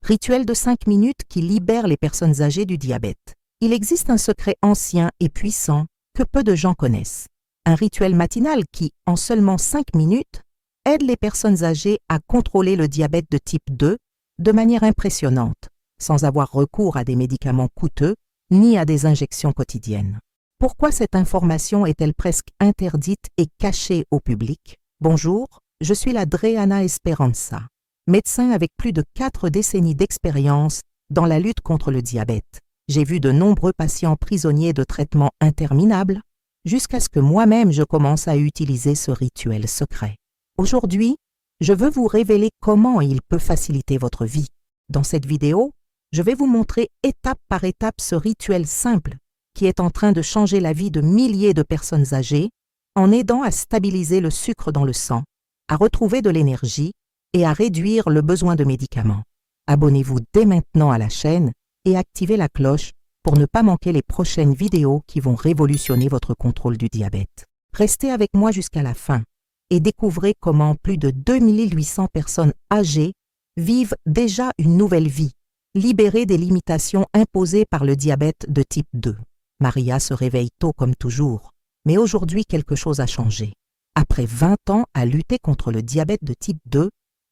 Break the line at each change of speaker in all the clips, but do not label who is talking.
Rituel de 5 minutes qui libère les personnes âgées du diabète. Il existe un secret ancien et puissant que peu de gens connaissent. Un rituel matinal qui, en seulement 5 minutes, aide les personnes âgées à contrôler le diabète de type 2 de manière impressionnante, sans avoir recours à des médicaments coûteux ni à des injections quotidiennes. Pourquoi cette information est-elle presque interdite et cachée au public? Bonjour, je suis la Dreana Esperanza, médecin avec plus de 4 décennies d'expérience dans la lutte contre le diabète. J'ai vu de nombreux patients prisonniers de traitements interminables jusqu'à ce que moi-même je commence à utiliser ce rituel secret. Aujourd'hui, je veux vous révéler comment il peut faciliter votre vie. Dans cette vidéo, je vais vous montrer étape par étape ce rituel simple qui est en train de changer la vie de milliers de personnes âgées en aidant à stabiliser le sucre dans le sang, à retrouver de l'énergie et à réduire le besoin de médicaments. Abonnez-vous dès maintenant à la chaîne et activez la cloche pour ne pas manquer les prochaines vidéos qui vont révolutionner votre contrôle du diabète. Restez avec moi jusqu'à la fin et découvrez comment plus de 2800 personnes âgées vivent déjà une nouvelle vie, libérées des limitations imposées par le diabète de type 2. Maria se réveille tôt comme toujours, mais aujourd'hui quelque chose a changé. Après 20 ans à lutter contre le diabète de type 2,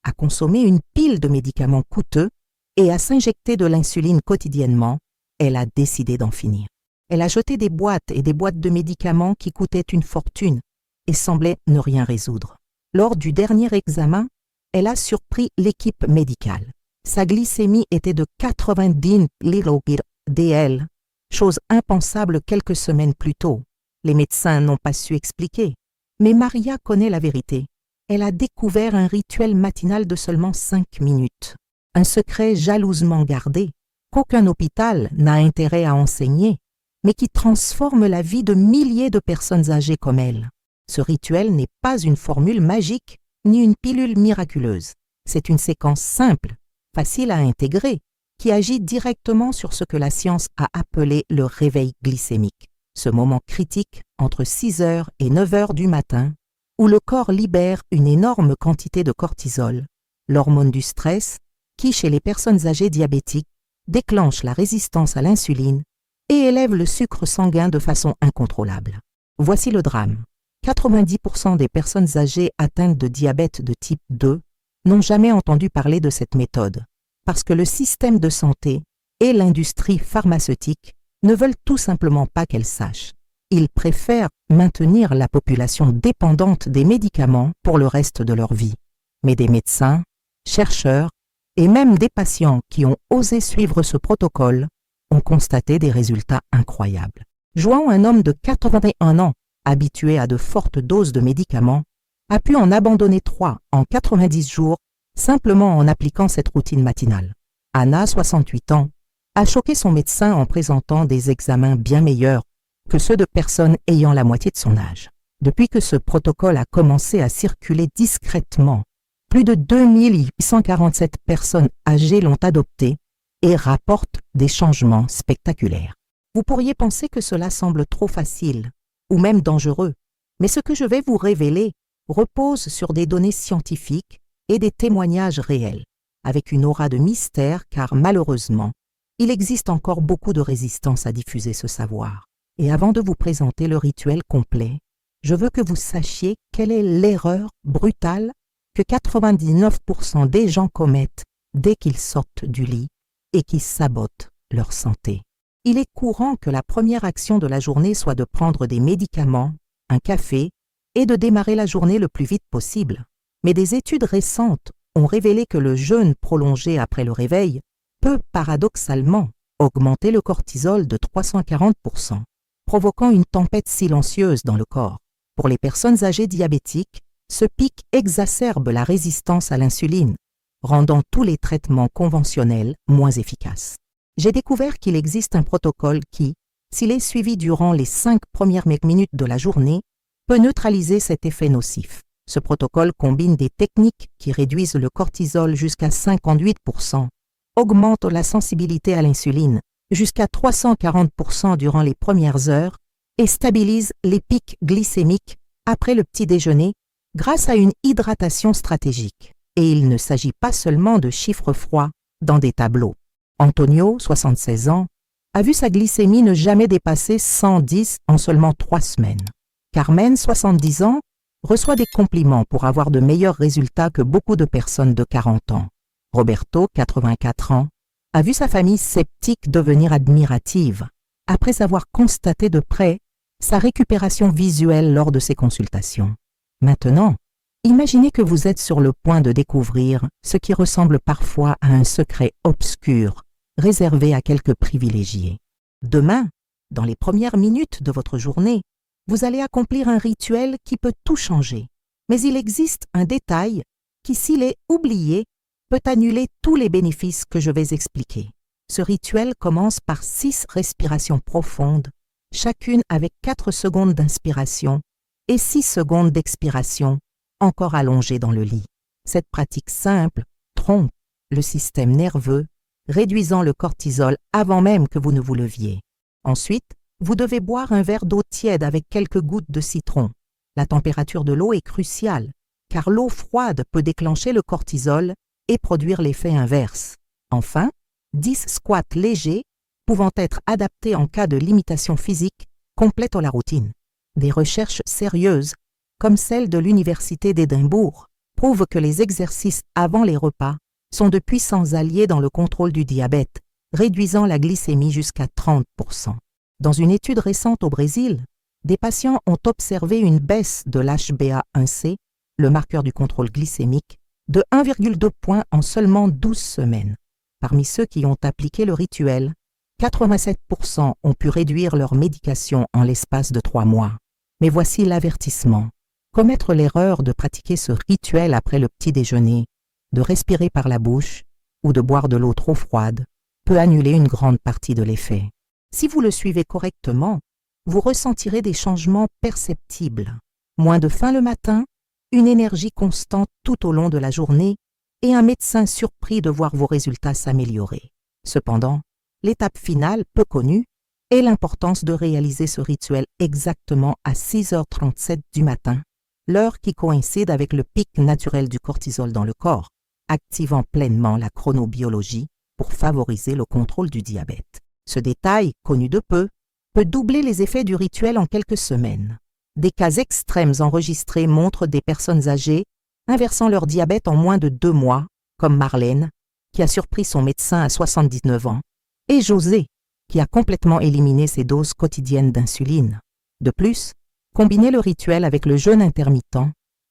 à consommer une pile de médicaments coûteux et à s'injecter de l'insuline quotidiennement, elle a décidé d'en finir. Elle a jeté des boîtes et des boîtes de médicaments qui coûtaient une fortune et semblaient ne rien résoudre. Lors du dernier examen, elle a surpris l'équipe médicale. Sa glycémie était de 90 mg/dl, chose impensable quelques semaines plus tôt. Les médecins n'ont pas su expliquer. Mais Maria connaît la vérité. Elle a découvert un rituel matinal de seulement 5 minutes. Un secret jalousement gardé, qu'aucun hôpital n'a intérêt à enseigner, mais qui transforme la vie de milliers de personnes âgées comme elle. Ce rituel n'est pas une formule magique ni une pilule miraculeuse. C'est une séquence simple, facile à intégrer, qui agit directement sur ce que la science a appelé le réveil glycémique, ce moment critique entre 6 heures et 9 heures du matin, où le corps libère une énorme quantité de cortisol, l'hormone du stress, qui, chez les personnes âgées diabétiques, déclenche la résistance à l'insuline et élève le sucre sanguin de façon incontrôlable. Voici le drame. 90% des personnes âgées atteintes de diabète de type 2 n'ont jamais entendu parler de cette méthode, parce que le système de santé et l'industrie pharmaceutique ne veulent tout simplement pas qu'elles sachent. Ils préfèrent maintenir la population dépendante des médicaments pour le reste de leur vie. Mais des médecins, chercheurs et même des patients qui ont osé suivre ce protocole ont constaté des résultats incroyables. João, un homme de 81 ans, habitué à de fortes doses de médicaments, a pu en abandonner 3 en 90 jours simplement en appliquant cette routine matinale. Anna, 68 ans, a choqué son médecin en présentant des examens bien meilleurs que ceux de personnes ayant la moitié de son âge. Depuis que ce protocole a commencé à circuler discrètement, plus de 2847 personnes âgées l'ont adopté et rapportent des changements spectaculaires. Vous pourriez penser que cela semble trop facile ou même dangereux, mais ce que je vais vous révéler repose sur des données scientifiques et des témoignages réels, avec une aura de mystère car malheureusement, il existe encore beaucoup de résistance à diffuser ce savoir. Et avant de vous présenter le rituel complet, je veux que vous sachiez quelle est l'erreur brutale que 99% des gens commettent dès qu'ils sortent du lit et qui sabotent leur santé. Il est courant que la première action de la journée soit de prendre des médicaments, un café et de démarrer la journée le plus vite possible. Mais des études récentes ont révélé que le jeûne prolongé après le réveil peut paradoxalement augmenter le cortisol de 340%, provoquant une tempête silencieuse dans le corps. Pour les personnes âgées diabétiques, ce pic exacerbe la résistance à l'insuline, rendant tous les traitements conventionnels moins efficaces. J'ai découvert qu'il existe un protocole qui, s'il est suivi durant les 5 premières minutes de la journée, peut neutraliser cet effet nocif. Ce protocole combine des techniques qui réduisent le cortisol jusqu'à 58%, augmentent la sensibilité à l'insuline jusqu'à 340% durant les premières heures et stabilise les pics glycémiques après le petit déjeuner grâce à une hydratation stratégique. Et il ne s'agit pas seulement de chiffres froids, dans des tableaux. Antonio, 76 ans, a vu sa glycémie ne jamais dépasser 110 en seulement 3 semaines. Carmen, 70 ans, reçoit des compliments pour avoir de meilleurs résultats que beaucoup de personnes de 40 ans. Roberto, 84 ans, a vu sa famille sceptique devenir admirative après avoir constaté de près sa récupération visuelle lors de ses consultations. Maintenant, imaginez que vous êtes sur le point de découvrir ce qui ressemble parfois à un secret obscur réservé à quelques privilégiés. Demain, dans les premières minutes de votre journée, vous allez accomplir un rituel qui peut tout changer. Mais il existe un détail qui, s'il est oublié, peut annuler tous les bénéfices que je vais expliquer. Ce rituel commence par 6 respirations profondes, chacune avec 4 secondes d'inspiration et 6 secondes d'expiration, encore allongées dans le lit. Cette pratique simple trompe le système nerveux, réduisant le cortisol avant même que vous ne vous leviez. Ensuite, vous devez boire un verre d'eau tiède avec quelques gouttes de citron. La température de l'eau est cruciale, car l'eau froide peut déclencher le cortisol et produire l'effet inverse. Enfin, 10 squats légers, pouvant être adaptés en cas de limitation physique, complètent la routine. Des recherches sérieuses, comme celle de l'Université d'Édimbourg, prouvent que les exercices avant les repas sont de puissants alliés dans le contrôle du diabète, réduisant la glycémie jusqu'à 30%. Dans une étude récente au Brésil, des patients ont observé une baisse de l'HbA1c, le marqueur du contrôle glycémique, de 1,2 points en seulement 12 semaines. Parmi ceux qui ont appliqué le rituel, 87% ont pu réduire leur médication en l'espace de 3 mois. Mais voici l'avertissement. Commettre l'erreur de pratiquer ce rituel après le petit déjeuner, de respirer par la bouche ou de boire de l'eau trop froide peut annuler une grande partie de l'effet. Si vous le suivez correctement, vous ressentirez des changements perceptibles. Moins de faim le matin, une énergie constante tout au long de la journée et un médecin surpris de voir vos résultats s'améliorer. Cependant, l'étape finale, peu connue, est l'importance de réaliser ce rituel exactement à 6h37 du matin, l'heure qui coïncide avec le pic naturel du cortisol dans le corps, activant pleinement la chronobiologie pour favoriser le contrôle du diabète. Ce détail, connu de peu, peut doubler les effets du rituel en quelques semaines. Des cas extrêmes enregistrés montrent des personnes âgées inversant leur diabète en moins de 2 mois, comme Marlène, qui a surpris son médecin à 79 ans, et José, qui a complètement éliminé ses doses quotidiennes d'insuline. De plus, combiner le rituel avec le jeûne intermittent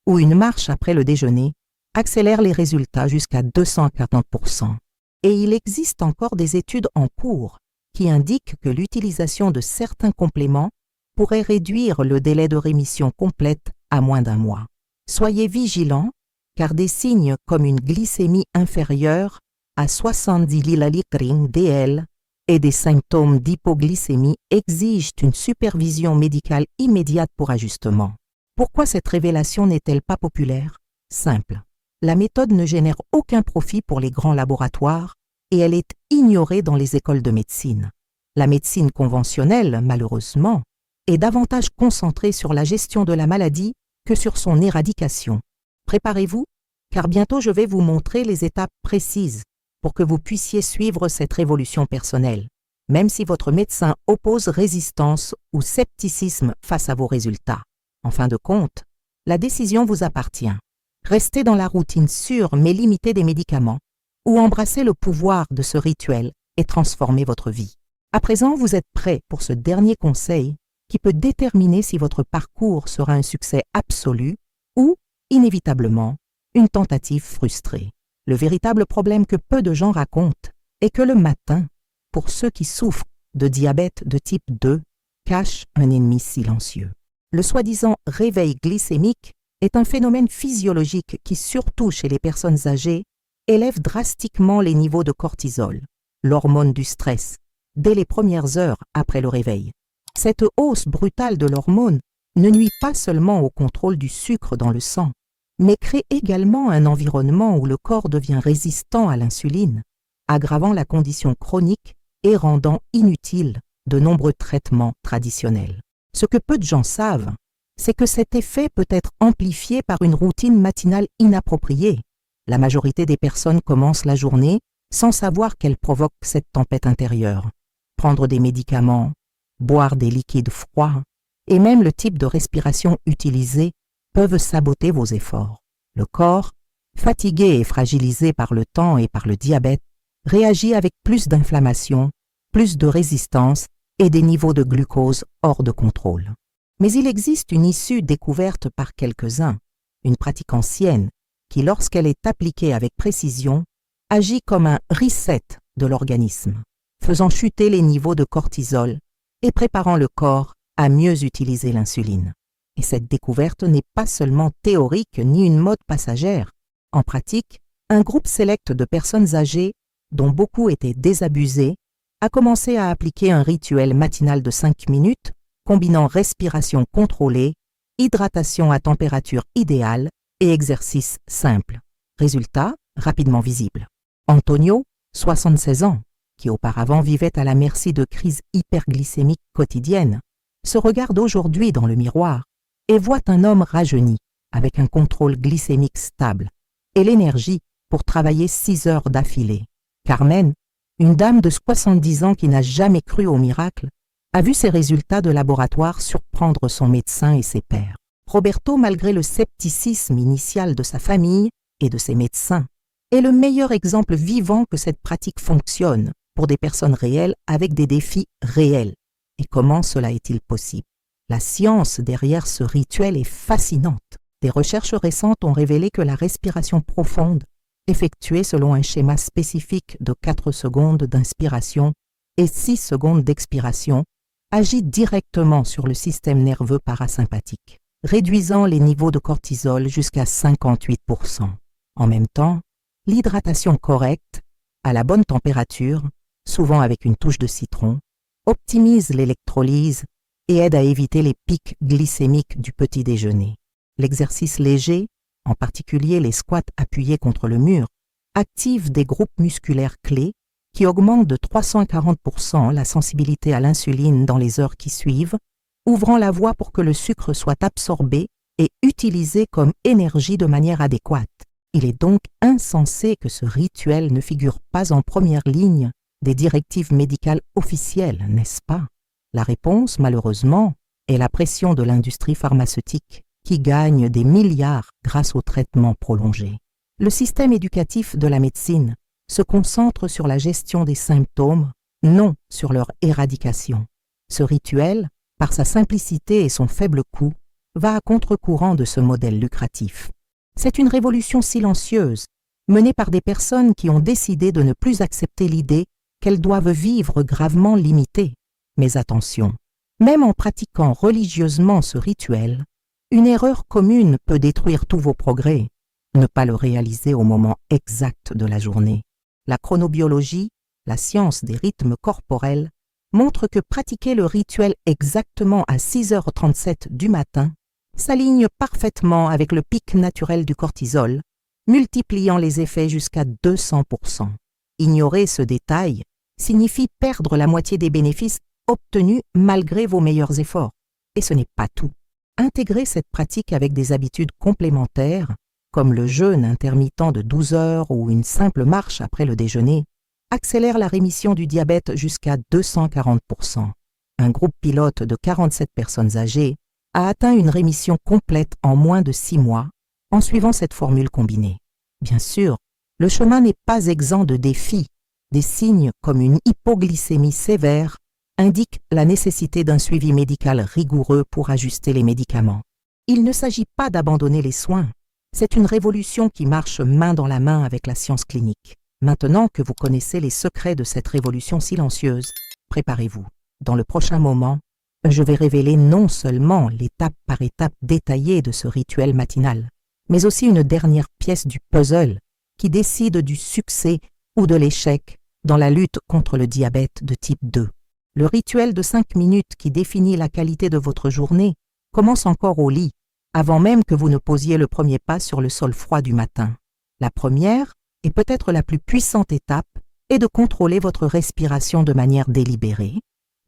ou une marche après le déjeuner accélère les résultats jusqu'à 240%. Et il existe encore des études en cours qui indiquent que l'utilisation de certains compléments pourrait réduire le délai de rémission complète à moins d'1 mois. Soyez vigilants, car des signes comme une glycémie inférieure à 70 ll/dl et des symptômes d'hypoglycémie exigent une supervision médicale immédiate pour ajustement. Pourquoi cette révélation n'est-elle pas populaire? Simple. La méthode ne génère aucun profit pour les grands laboratoires et elle est ignorée dans les écoles de médecine. La médecine conventionnelle, malheureusement, est davantage concentrée sur la gestion de la maladie que sur son éradication. Préparez-vous, car bientôt je vais vous montrer les étapes précises pour que vous puissiez suivre cette révolution personnelle, même si votre médecin oppose résistance ou scepticisme face à vos résultats. En fin de compte, la décision vous appartient. Restez dans la routine sûre mais limitée des médicaments, ou embrassez le pouvoir de ce rituel et transformez votre vie. À présent, vous êtes prêt pour ce dernier conseil qui peut déterminer si votre parcours sera un succès absolu ou, inévitablement, une tentative frustrée. Le véritable problème que peu de gens racontent est que le matin, pour ceux qui souffrent de diabète de type 2, cache un ennemi silencieux. Le soi-disant réveil glycémique est un phénomène physiologique qui, surtout chez les personnes âgées, élève drastiquement les niveaux de cortisol, l'hormone du stress, dès les premières heures après le réveil. Cette hausse brutale de l'hormone ne nuit pas seulement au contrôle du sucre dans le sang, mais crée également un environnement où le corps devient résistant à l'insuline, aggravant la condition chronique et rendant inutiles de nombreux traitements traditionnels. Ce que peu de gens savent, c'est que cet effet peut être amplifié par une routine matinale inappropriée. La majorité des personnes commencent la journée sans savoir qu'elle provoque cette tempête intérieure. Prendre des médicaments, boire des liquides froids et même le type de respiration utilisé peuvent saboter vos efforts. Le corps, fatigué et fragilisé par le temps et par le diabète, réagit avec plus d'inflammation, plus de résistance et des niveaux de glucose hors de contrôle. Mais il existe une issue découverte par quelques-uns, une pratique ancienne qui, lorsqu'elle est appliquée avec précision, agit comme un reset de l'organisme, faisant chuter les niveaux de cortisol et préparant le corps à mieux utiliser l'insuline. Et cette découverte n'est pas seulement théorique ni une mode passagère. En pratique, un groupe sélect de personnes âgées, dont beaucoup étaient désabusées, a commencé à appliquer un rituel matinal de 5 minutes, combinant respiration contrôlée, hydratation à température idéale et exercice simple. Résultat rapidement visible. Antonio, 76 ans, qui auparavant vivait à la merci de crises hyperglycémiques quotidiennes, se regarde aujourd'hui dans le miroir et voit un homme rajeuni, avec un contrôle glycémique stable et l'énergie pour travailler 6 heures d'affilée. Carmen, une dame de 70 ans qui n'a jamais cru au miracle, a vu ses résultats de laboratoire surprendre son médecin et ses pairs. Roberto, malgré le scepticisme initial de sa famille et de ses médecins, est le meilleur exemple vivant que cette pratique fonctionne pour des personnes réelles avec des défis réels. Et comment cela est-il possible? La science derrière ce rituel est fascinante. Des recherches récentes ont révélé que la respiration profonde, effectuée selon un schéma spécifique de 4 secondes d'inspiration et 6 secondes d'expiration, agit directement sur le système nerveux parasympathique, réduisant les niveaux de cortisol jusqu'à 58%. En même temps, l'hydratation correcte, à la bonne température, souvent avec une touche de citron, optimise l'électrolyse et aide à éviter les pics glycémiques du petit déjeuner. L'exercice léger, en particulier les squats appuyés contre le mur, active des groupes musculaires clés qui augmentent de 340% la sensibilité à l'insuline dans les heures qui suivent, ouvrant la voie pour que le sucre soit absorbé et utilisé comme énergie de manière adéquate. Il est donc insensé que ce rituel ne figure pas en première ligne des directives médicales officielles, n'est-ce pas? La réponse, malheureusement, est la pression de l'industrie pharmaceutique qui gagne des milliards grâce aux traitements prolongés. Le système éducatif de la médecine se concentre sur la gestion des symptômes, non sur leur éradication. Ce rituel, par sa simplicité et son faible coût, va à contre-courant de ce modèle lucratif. C'est une révolution silencieuse, menée par des personnes qui ont décidé de ne plus accepter l'idée qu'elles doivent vivre gravement limitées. Mais attention, même en pratiquant religieusement ce rituel, une erreur commune peut détruire tous vos progrès, ne pas le réaliser au moment exact de la journée. La chronobiologie, la science des rythmes corporels, montre que pratiquer le rituel exactement à 6h37 du matin s'aligne parfaitement avec le pic naturel du cortisol, multipliant les effets jusqu'à 200%. Ignorer ce détail signifie perdre la moitié des bénéfices obtenus malgré vos meilleurs efforts. Et ce n'est pas tout. Intégrer cette pratique avec des habitudes complémentaires, comme le jeûne intermittent de 12 heures ou une simple marche après le déjeuner, accélère la rémission du diabète jusqu'à 240%. Un groupe pilote de 47 personnes âgées a atteint une rémission complète en moins de 6 mois en suivant cette formule combinée. Bien sûr, le chemin n'est pas exempt de défis. Des signes comme une hypoglycémie sévère indiquent la nécessité d'un suivi médical rigoureux pour ajuster les médicaments. Il ne s'agit pas d'abandonner les soins. C'est une révolution qui marche main dans la main avec la science clinique. Maintenant que vous connaissez les secrets de cette révolution silencieuse, préparez-vous. Dans le prochain moment, je vais révéler non seulement l'étape par étape détaillée de ce rituel matinal, mais aussi une dernière pièce du puzzle qui décide du succès ou de l'échec dans la lutte contre le diabète de type 2. Le rituel de 5 minutes qui définit la qualité de votre journée commence encore au lit, avant même que vous ne posiez le premier pas sur le sol froid du matin. La première, et peut-être la plus puissante étape, est de contrôler votre respiration de manière délibérée.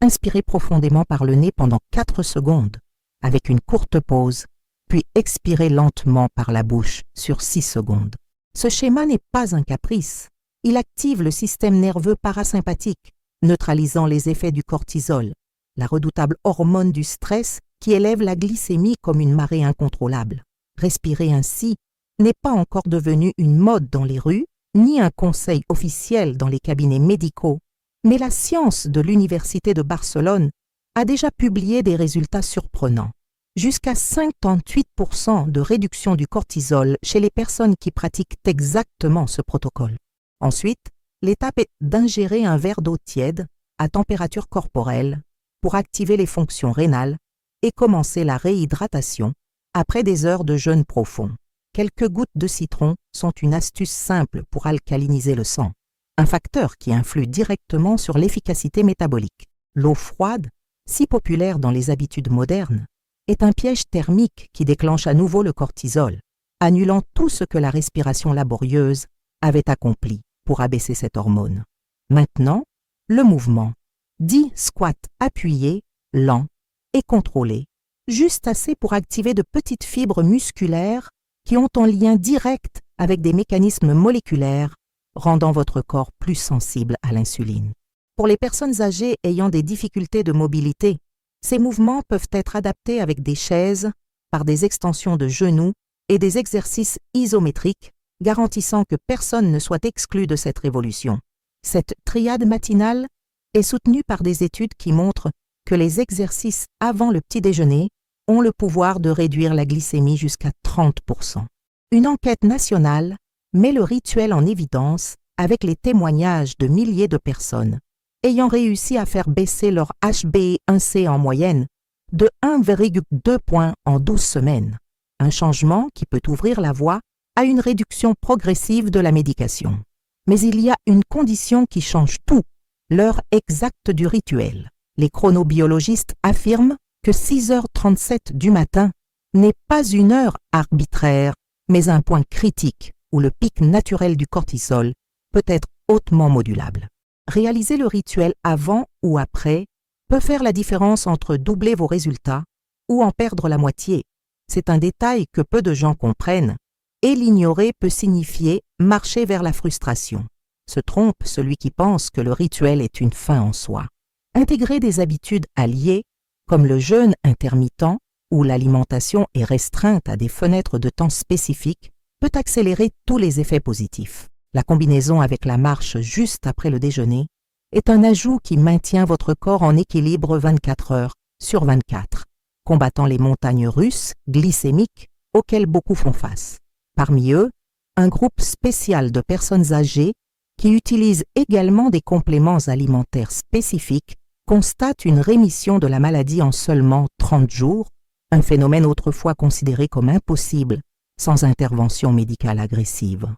Inspirez profondément par le nez pendant 4 secondes, avec une courte pause, puis expirez lentement par la bouche sur 6 secondes. Ce schéma n'est pas un caprice. Il active le système nerveux parasympathique, neutralisant les effets du cortisol, la redoutable hormone du stress qui élève la glycémie comme une marée incontrôlable. Respirer ainsi n'est pas encore devenu une mode dans les rues, ni un conseil officiel dans les cabinets médicaux, mais la science de l'Université de Barcelone a déjà publié des résultats surprenants. Jusqu'à 58% de réduction du cortisol chez les personnes qui pratiquent exactement ce protocole. Ensuite, l'étape est d'ingérer un verre d'eau tiède à température corporelle pour activer les fonctions rénales et commencer la réhydratation après des heures de jeûne profond. Quelques gouttes de citron sont une astuce simple pour alcaliniser le sang, un facteur qui influe directement sur l'efficacité métabolique. L'eau froide, si populaire dans les habitudes modernes, est un piège thermique qui déclenche à nouveau le cortisol, annulant tout ce que la respiration laborieuse avait accompli pour abaisser cette hormone. Maintenant, le mouvement, dit squat appuyé, lent et contrôlé, juste assez pour activer de petites fibres musculaires qui ont un lien direct avec des mécanismes moléculaires, rendant votre corps plus sensible à l'insuline. Pour les personnes âgées ayant des difficultés de mobilité, ces mouvements peuvent être adaptés avec des chaises, par des extensions de genoux et des exercices isométriques, garantissant que personne ne soit exclu de cette révolution. Cette triade matinale est soutenue par des études qui montrent que les exercices avant le petit déjeuner ont le pouvoir de réduire la glycémie jusqu'à 30%. Une enquête nationale met le rituel en évidence avec les témoignages de milliers de personnes ayant réussi à faire baisser leur HbA1c en moyenne de 1,2 points en 12 semaines, un changement qui peut ouvrir la voie à une réduction progressive de la médication. Mais il y a une condition qui change tout, l'heure exacte du rituel. Les chronobiologistes affirment que 6h37 du matin n'est pas une heure arbitraire, mais un point critique où le pic naturel du cortisol peut être hautement modulable. Réaliser le rituel avant ou après peut faire la différence entre doubler vos résultats ou en perdre la moitié. C'est un détail que peu de gens comprennent et l'ignorer peut signifier marcher vers la frustration. Se trompe celui qui pense que le rituel est une fin en soi. Intégrer des habitudes alliées, comme le jeûne intermittent où l'alimentation est restreinte à des fenêtres de temps spécifiques, peut accélérer tous les effets positifs. La combinaison avec la marche juste après le déjeuner est un ajout qui maintient votre corps en équilibre 24 heures sur 24, combattant les montagnes russes glycémiques auxquelles beaucoup font face. Parmi eux, un groupe spécial de personnes âgées qui utilisent également des compléments alimentaires spécifiques constate une rémission de la maladie en seulement 30 jours, un phénomène autrefois considéré comme impossible sans intervention médicale agressive.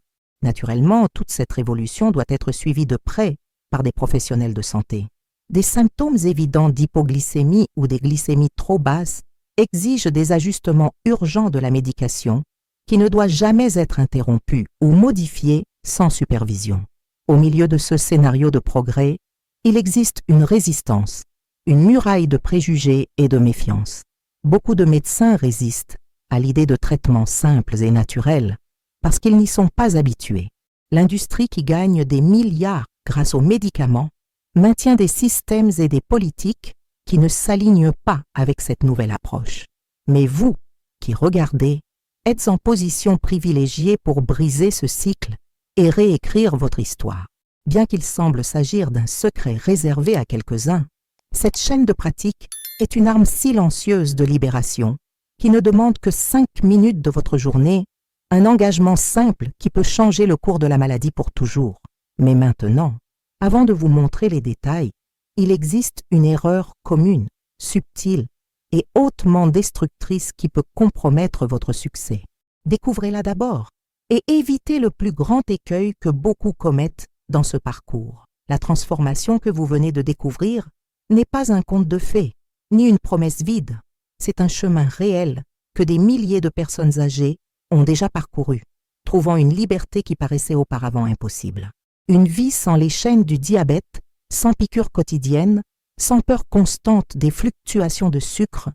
Naturellement, toute cette révolution doit être suivie de près par des professionnels de santé. Des symptômes évidents d'hypoglycémie ou des glycémies trop basses exigent des ajustements urgents de la médication qui ne doit jamais être interrompue ou modifiée sans supervision. Au milieu de ce scénario de progrès, il existe une résistance, une muraille de préjugés et de méfiance. Beaucoup de médecins résistent à l'idée de traitements simples et naturels parce qu'ils n'y sont pas habitués. L'industrie qui gagne des milliards grâce aux médicaments maintient des systèmes et des politiques qui ne s'alignent pas avec cette nouvelle approche. Mais vous, qui regardez, êtes en position privilégiée pour briser ce cycle et réécrire votre histoire. Bien qu'il semble s'agir d'un secret réservé à quelques-uns, cette chaîne de pratique est une arme silencieuse de libération qui ne demande que 5 minutes de votre journée, un engagement simple qui peut changer le cours de la maladie pour toujours. Mais maintenant, avant de vous montrer les détails, il existe une erreur commune, subtile et hautement destructrice qui peut compromettre votre succès. Découvrez-la d'abord et évitez le plus grand écueil que beaucoup commettent dans ce parcours. La transformation que vous venez de découvrir n'est pas un conte de fées, ni une promesse vide. C'est un chemin réel que des milliers de personnes âgées ont déjà parcouru, trouvant une liberté qui paraissait auparavant impossible. Une vie sans les chaînes du diabète, sans piqûres quotidiennes, sans peur constante des fluctuations de sucre,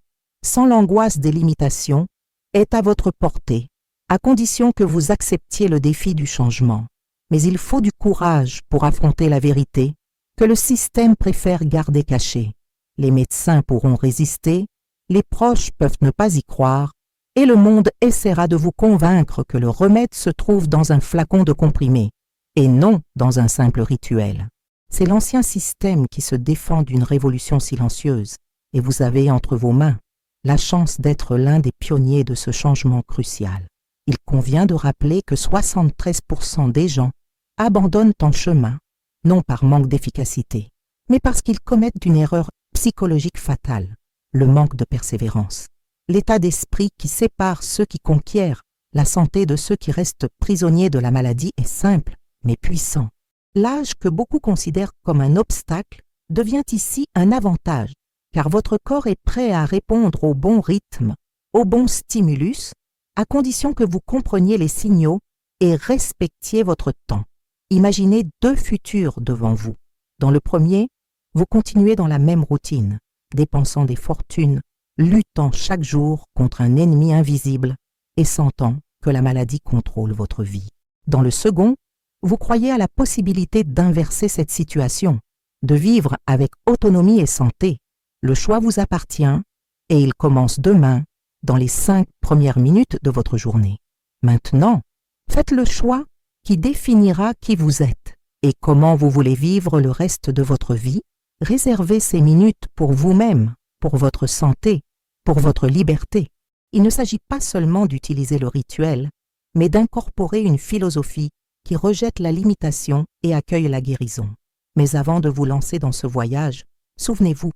sans l'angoisse des limitations, est à votre portée, à condition que vous acceptiez le défi du changement. Mais il faut du courage pour affronter la vérité que le système préfère garder cachée. Les médecins pourront résister, les proches peuvent ne pas y croire, et le monde essaiera de vous convaincre que le remède se trouve dans un flacon de comprimés, et non dans un simple rituel. C'est l'ancien système qui se défend d'une révolution silencieuse, et vous avez entre vos mains la chance d'être l'un des pionniers de ce changement crucial. Il convient de rappeler que 73% des gens abandonnent en chemin, non par manque d'efficacité, mais parce qu'ils commettent une erreur psychologique fatale, le manque de persévérance. L'état d'esprit qui sépare ceux qui conquièrent la santé de ceux qui restent prisonniers de la maladie est simple, mais puissant. L'âge que beaucoup considèrent comme un obstacle devient ici un avantage, car votre corps est prêt à répondre au bon rythme, au bon stimulus, à condition que vous compreniez les signaux et respectiez votre temps. Imaginez deux futurs devant vous. Dans le premier, vous continuez dans la même routine, dépensant des fortunes, luttant chaque jour contre un ennemi invisible et sentant que la maladie contrôle votre vie. Dans le second, vous croyez à la possibilité d'inverser cette situation, de vivre avec autonomie et santé. Le choix vous appartient et il commence demain, dans les 5 premières minutes de votre journée. Maintenant, faites le choix qui définira qui vous êtes et comment vous voulez vivre le reste de votre vie. Réservez ces minutes pour vous-même, pour votre santé, pour votre liberté. Il ne s'agit pas seulement d'utiliser le rituel, mais d'incorporer une philosophie qui rejette la limitation et accueille la guérison. Mais avant de vous lancer dans ce voyage, souvenez-vous,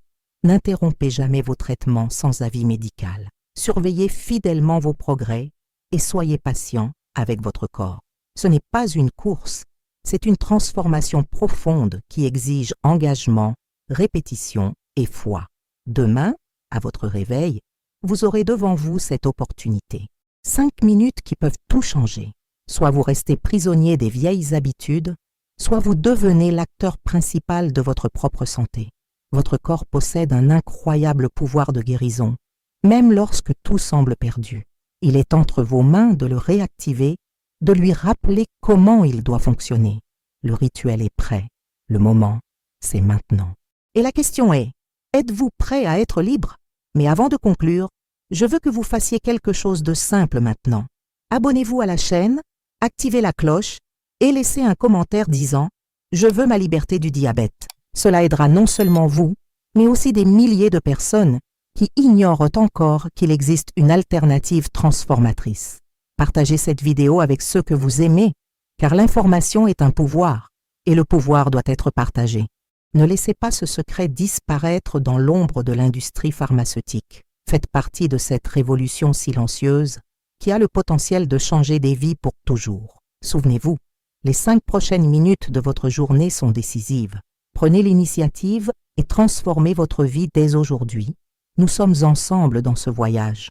n'interrompez jamais vos traitements sans avis médical. Surveillez fidèlement vos progrès et soyez patient avec votre corps. Ce n'est pas une course, c'est une transformation profonde qui exige engagement, répétition et foi. Demain, à votre réveil, vous aurez devant vous cette opportunité. 5 minutes qui peuvent tout changer. Soit vous restez prisonnier des vieilles habitudes, soit vous devenez l'acteur principal de votre propre santé. Votre corps possède un incroyable pouvoir de guérison, même lorsque tout semble perdu. Il est entre vos mains de le réactiver, de lui rappeler comment il doit fonctionner. Le rituel est prêt. Le moment, c'est maintenant. Et la question est, êtes-vous prêt à être libre? Mais avant de conclure, je veux que vous fassiez quelque chose de simple maintenant. Abonnez-vous à la chaîne, activez la cloche et laissez un commentaire disant « Je veux ma liberté du diabète ». Cela aidera non seulement vous, mais aussi des milliers de personnes qui ignorent encore qu'il existe une alternative transformatrice. Partagez cette vidéo avec ceux que vous aimez, car l'information est un pouvoir, et le pouvoir doit être partagé. Ne laissez pas ce secret disparaître dans l'ombre de l'industrie pharmaceutique. Faites partie de cette révolution silencieuse qui a le potentiel de changer des vies pour toujours. Souvenez-vous, les 5 prochaines minutes de votre journée sont décisives. Prenez l'initiative et transformez votre vie dès aujourd'hui. Nous sommes ensemble dans ce voyage.